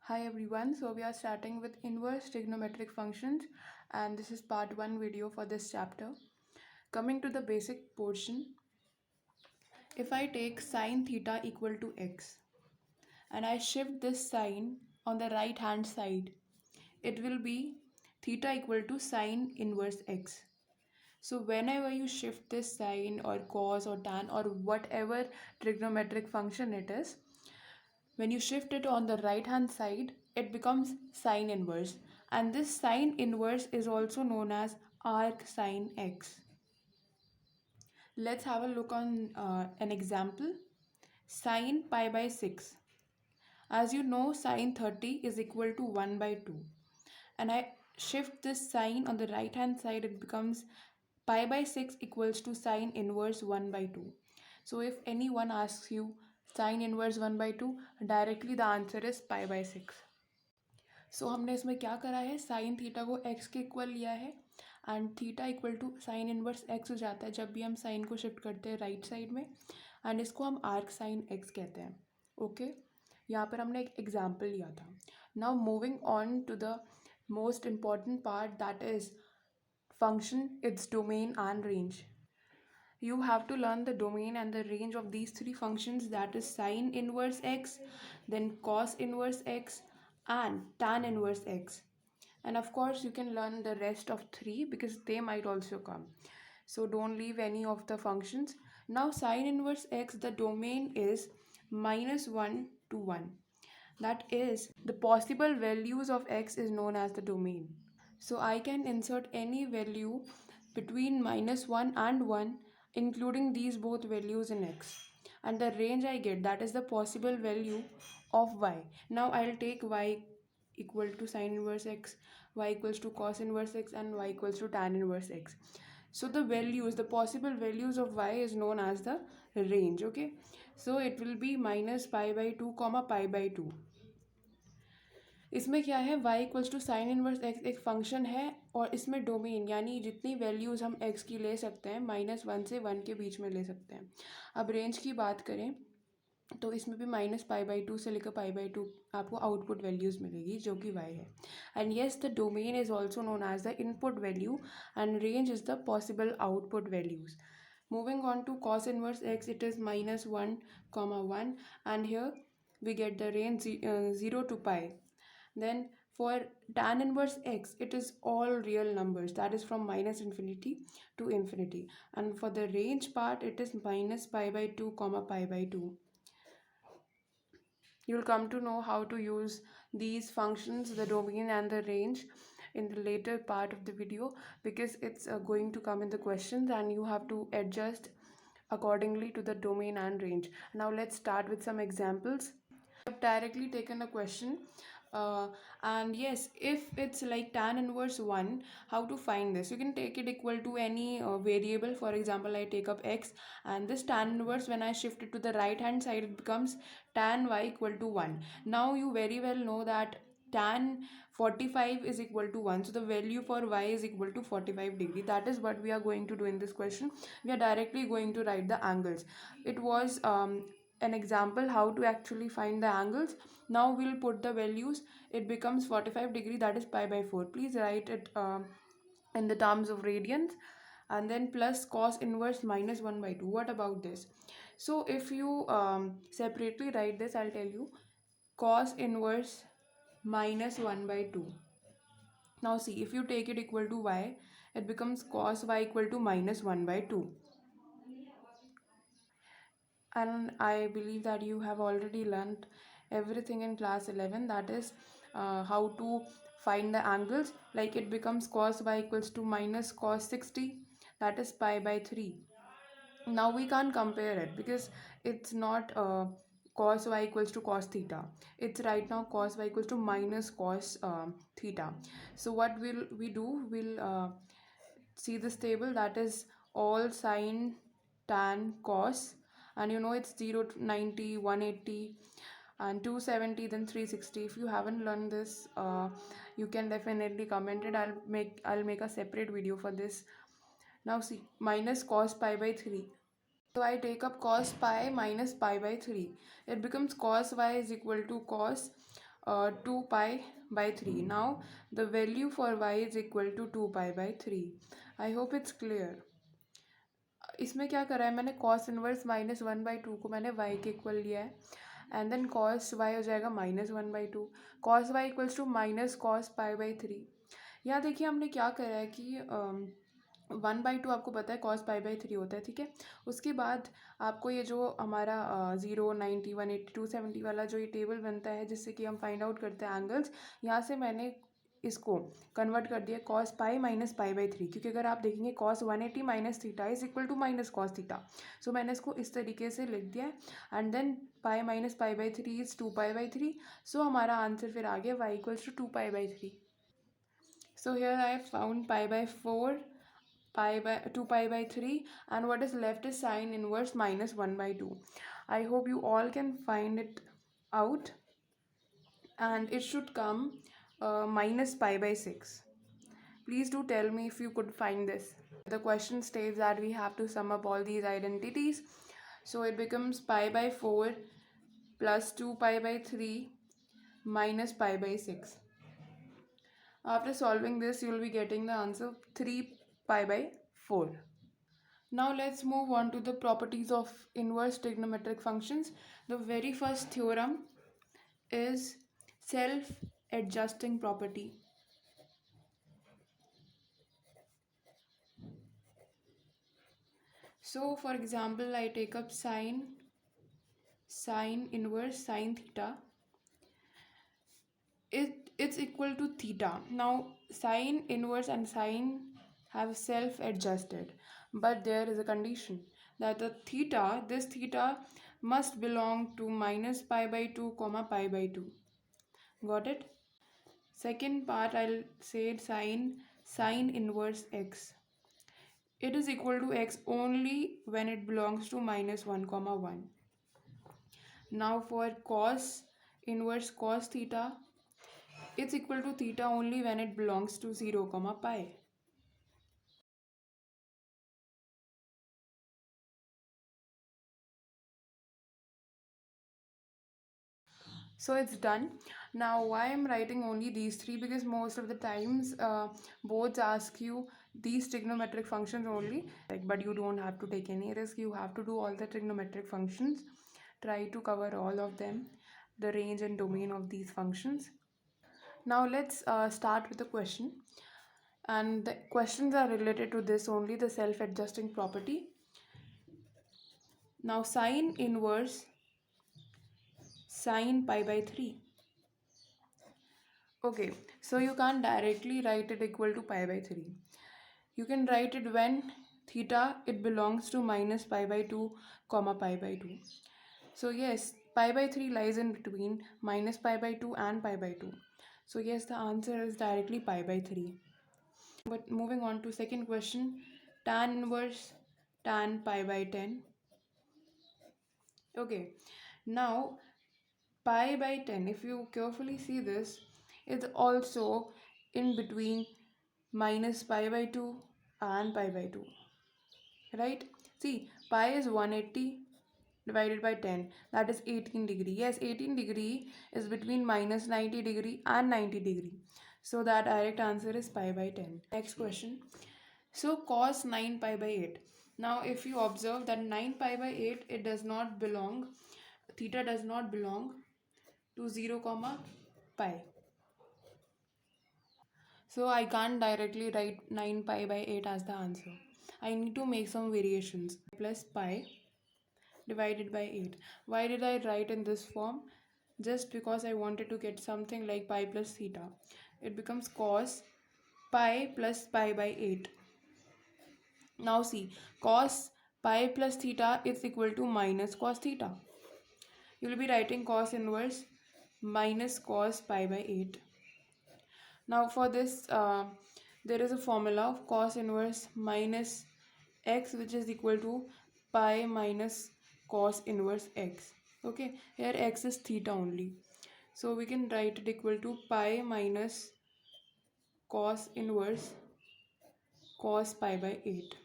Hi everyone, so we are starting with inverse trigonometric functions and this is part 1 video for this chapter. Coming to the basic portion, if I take sine theta equal to x and I shift this sign on the right hand side, it will be theta equal to sine inverse x. So whenever you shift this sine or cos or tan or whatever trigonometric function it is, when you shift it on the right hand side, it becomes sine inverse. And this sine inverse is also known as arc sine x. Let's have a look on an example. Sine pi by 6. As you know, sine 30 is equal to 1 by 2. And I shift this sign on the right hand side, it becomes pi by 6 equals to sine inverse 1 by 2. So if anyone asks you sine inverse 1 by 2, directly the answer is pi by 6. सो हमने इसमें क्या करा है, sine theta को X के equal लिया है and theta equal to sine inverse X हो जाता है जब भी हम साइन को शिफ्ट करते हैं राइट साइड में, एंड इसको हम आर्क साइन एक्स कहते हैं. ओके, यहाँ पर हमने एक एग्जाम्पल लिया था. Now moving on to the most important part, that is function, its domain and range. You have to learn the domain and the range of these three functions, that is sine inverse x, then cos inverse x and tan inverse x. And of course you can learn the rest of three because they might also come. So don't leave any of the functions. Now sine inverse x, the domain is -1 to 1. That is, the possible values of x is known as the domain. So I can insert any value between -1 and 1, including these both values in x. And the range I get, that is the possible value of y. Now I'll take y equal to sine inverse x, y equals to cos inverse x, and y equals to tan inverse x. So the values, the possible values of y is known as the range. Okay, so it will be minus pi by 2 comma pi by 2. इसमें क्या है, y equals to sine inverse X एक function है और इसमें domain यानी जितनी values हम x की ले सकते हैं -1 से 1 के बीच में ले सकते हैं. अब रेंज की बात करें तो इसमें भी -π/2 से लेकर π/2 आपको आउटपुट वैल्यूज़ मिलेगी जो कि y है. And yes, the domain is also known as the input value and range is the possible output values. Moving on to cos inverse x, it is -1, 1, and here we get the range 0 to pi. Then for tan inverse x, it is all real numbers, that is from -infinity to infinity. And for the range part, it is -π/2 comma π/2. You'll come to know how to use these functions, the domain and the range, in the later part of the video because it's going to come in the questions and you have to adjust accordingly to the domain and range. Now let's start with some examples. I've directly taken a question, and yes, if it's like tan inverse 1, how to find this? You can take it equal to any variable. For example, I take up x, and this tan inverse, when I shift it to the right hand side, it becomes tan y equal to 1. Now you very well know that tan 45 is equal to 1, so the value for y is equal to 45 degree. That is what we are going to do in this question. We are directly going to write the angles. It was an example how to actually find the angles. Now we'll put the values. It becomes 45 degree, that is pi/4. Please write it in the terms of radians, and then plus cos inverse -1/2. What about this? So if you separately write this, I'll tell you cos inverse -1/2. Now see, if you take it equal to y, it becomes cos y equal to -1/2. And I believe that you have already learned everything in class 11, that is how to find the angles. Like it becomes cos y equals to minus cos 60, that is pi/3. Now we can't compare it because it's not cos y equals to cos theta. It's right now cos y equals to minus cos theta. So what will we do? We'll see this table, that is all sine, tan, cos, and you know it's 0 to 90, 180 and 270, then 360. If you haven't learned this, you can definitely comment it. I'll make a separate video for this. Now see, minus cos pi/3. So I take up cos pi minus pi/3. It becomes cos y is equal to cos 2 pi by 3. Now the value for y is equal to 2 pi by 3. I hope it's clear. इसमें क्या करा है मैंने, cos inverse -1/2 को मैंने y के equal लिया है, एंड देन कॉस y हो जाएगा -1/2, cos y equals to minus cos pi by 3. यहाँ देखिए हमने क्या करा है कि 1/2 आपको पता है कॉस पाई बाई 3 होता है, ठीक है. उसके बाद आपको ये जो हमारा 0, 90, 180, 270 वाला जो ये टेबल बनता है जिससे कि हम फाइंड आउट करते हैं एंगल्स, यहाँ से मैंने इसको कन्वर्ट कर दिया cos pi minus pi by 3, क्योंकि अगर आप देखेंगे cos 180 minus theta is equal to minus cos theta. So मैंने इसको इस तरीके से लिख दिया है, and then pi minus pi by 3 is 2 pi by 3. सो हमारा आंसर फिर आ गया y equals to 2 pi by 3. So here I have found pi by 4, pi by 2 pi by 3, and what is left is sine inverse minus 1/2. I hope you all can find it out, and it should come minus pi by 6. Please do tell me if you could find this. The question states that we have to sum up all these identities. So it becomes pi by 4 plus 2 pi by 3 minus pi by 6. After solving this, you will be getting the answer 3 pi by 4. Now let's move on to the properties of inverse trigonometric functions. The very first theorem is self-adjusting property. So for example, I take up sine inverse sine theta. It's equal to theta. Now sine inverse and sine have self-adjusted, but there is a condition that this theta must belong to minus pi by 2 comma pi by 2. Got it? Second part, I'll say sine inverse x. It is equal to x only when it belongs to minus 1 comma 1. Now for cos inverse cos theta, it's equal to theta only when it belongs to 0 comma pi. So it's done. Now why I'm writing only these three, because most of the times boards ask you these trigonometric functions only, but you don't have to take any risk. You have to do all the trigonometric functions. Try to cover all of them, the range and domain of these functions. Now let's start with the question, and the questions are related to this only, the self-adjusting property. Now sine inverse sine pi by 3. Okay, so you can't directly write it equal to pi by 3. You can write it when theta it belongs to minus pi by 2 comma pi by 2. So yes, pi by 3 lies in between minus pi by 2 and pi by 2. So yes, the answer is directly pi by 3. But moving on to second question, tan inverse tan pi by 10. Okay, now pi by 10, if you carefully see this, it's also in between minus pi by 2 and pi by 2, right? See, pi is 180 divided by 10, that is 18 degree. Yes, 18 degree is between minus 90 degree and 90 degree. So that direct answer is pi by 10. Next question. So cos 9 pi by 8. Now if you observe that 9 pi by 8, it does not belong, theta does not belong to 0 comma pi. So I can't directly write 9 pi by 8 as the answer. I need to make some variations. Plus pi divided by 8. Why did I write in this form? Just because I wanted to get something like pi plus theta. It becomes cos pi plus pi by 8. Now see, cos pi plus theta is equal to minus cos theta. You will be writing cos inverse minus cos pi by 8. Now for this, there is a formula of cos inverse minus x, which is equal to pi minus cos inverse x. Okay, here x is theta only. So we can write it equal to pi minus cos inverse cos pi by 8.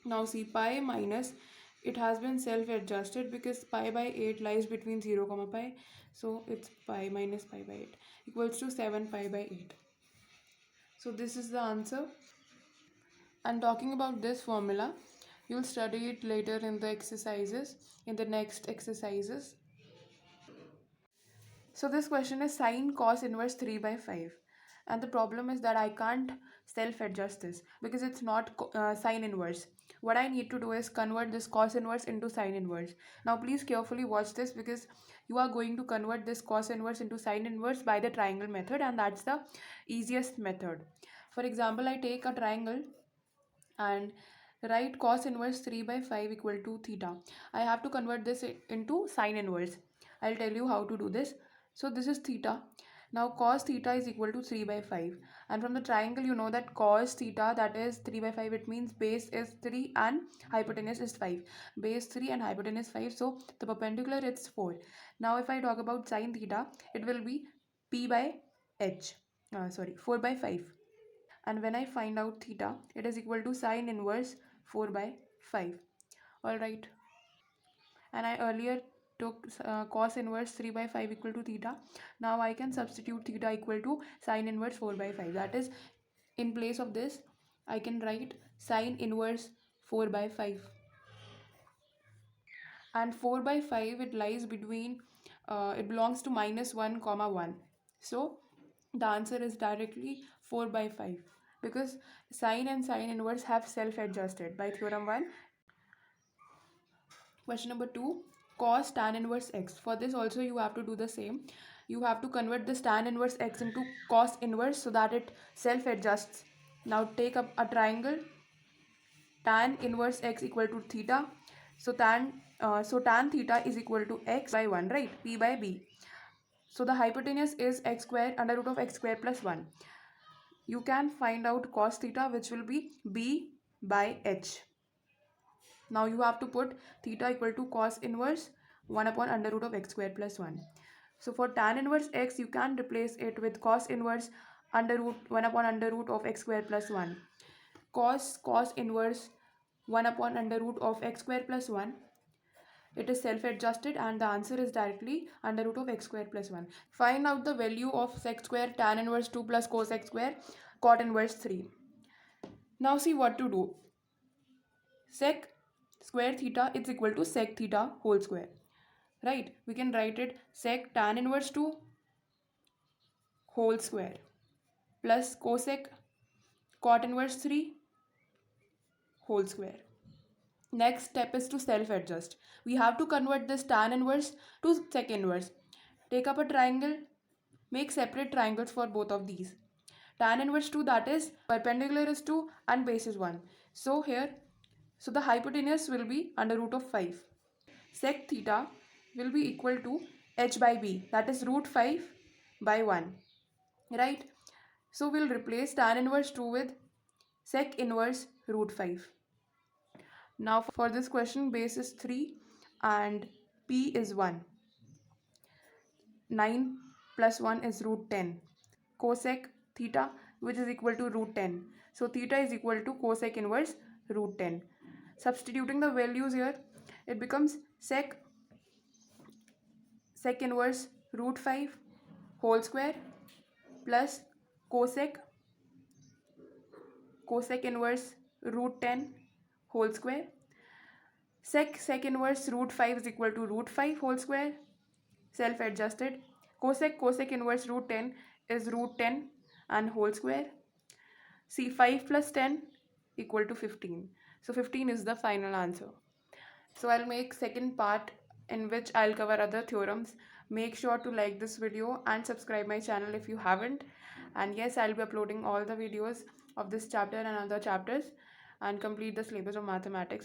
Now see, pi minus it has been self-adjusted because pi by 8 lies between 0 comma pi. So it's pi minus pi by 8 equals to 7 pi by 8. So this is the answer. And talking about this formula, you'll study it later in the exercises, in the next exercises. So this question is sine cos inverse 3 by 5. And the problem is that I can't self-adjust this because it's not sine inverse. What I need to do is convert this cos inverse into sine inverse. Now please carefully watch this because you are going to convert this cos inverse into sine inverse by the triangle method, and that's the easiest method. For example, I take a triangle and write cos inverse 3 by 5 equal to theta. I have to convert this into sine inverse. I'll tell you how to do this. So this is theta. Now cos theta is equal to 3 by 5. And from the triangle you know that cos theta, that is 3 by 5, it means base is 3 and hypotenuse is 5. Base 3 and hypotenuse 5. So the perpendicular is 4. Now if I talk about sine theta, it will be p by h. 4 by 5. And when I find out theta, it is equal to sine inverse 4 by 5. Alright. And I earlier took cos inverse 3 by 5 equal to theta. Now I can substitute theta equal to sine inverse 4 by 5. That is, in place of this, I can write sine inverse 4 by 5. And 4 by 5, it lies between, it belongs to minus 1 comma 1. So the answer is directly 4 by 5 because sine and sine inverse have self-adjusted by theorem 1. Question number 2, cos tan inverse x. For this also you have to do the same. You have to convert this tan inverse x into cos inverse so that it self-adjusts. Now take up a triangle, tan inverse x equal to theta. So tan theta is equal to x by 1, right? P by b. So the hypotenuse is x square under root of x square plus 1. You can find out cos theta, which will be b by h. Now you have to put theta equal to cos inverse 1 upon under root of x square plus 1. So for tan inverse x, you can replace it with cos inverse under root 1 upon under root of x square plus 1. Cos inverse 1 upon under root of x square plus 1. It is self-adjusted and the answer is directly under root of x square plus 1. Find out the value of sec square tan inverse 2 plus cosec square cot inverse 3. Now see what to do. Sec square theta is equal to sec theta whole square. Right? We can write it sec tan inverse 2 whole square plus cosec cot inverse 3 whole square. Next step is to self-adjust. We have to convert this tan inverse to sec inverse. Take up a triangle, make separate triangles for both of these. Tan inverse 2, that is perpendicular is 2 and base is 1. So the hypotenuse will be under root of 5. Sec theta will be equal to h by b, that is root 5 by 1. Right? So we'll replace tan inverse 2 with sec inverse root 5. Now for this question, base is 3 and p is 1. 9 plus 1 is root 10. Cosec theta, which is equal to root 10. So theta is equal to cosec inverse root 10. Substituting the values here, it becomes sec inverse root 5 whole square plus cosec inverse root 10 whole square. Sec inverse root 5 is equal to root 5 whole square, self-adjusted. Cosec inverse root 10 is root 10 and whole square. See, 5 plus 10 equal to 15. So 15 is the final answer. So I'll make second part in which I'll cover other theorems. Make sure to like this video and subscribe my channel if you haven't. And yes, I'll be uploading all the videos of this chapter and other chapters and complete the syllabus of mathematics.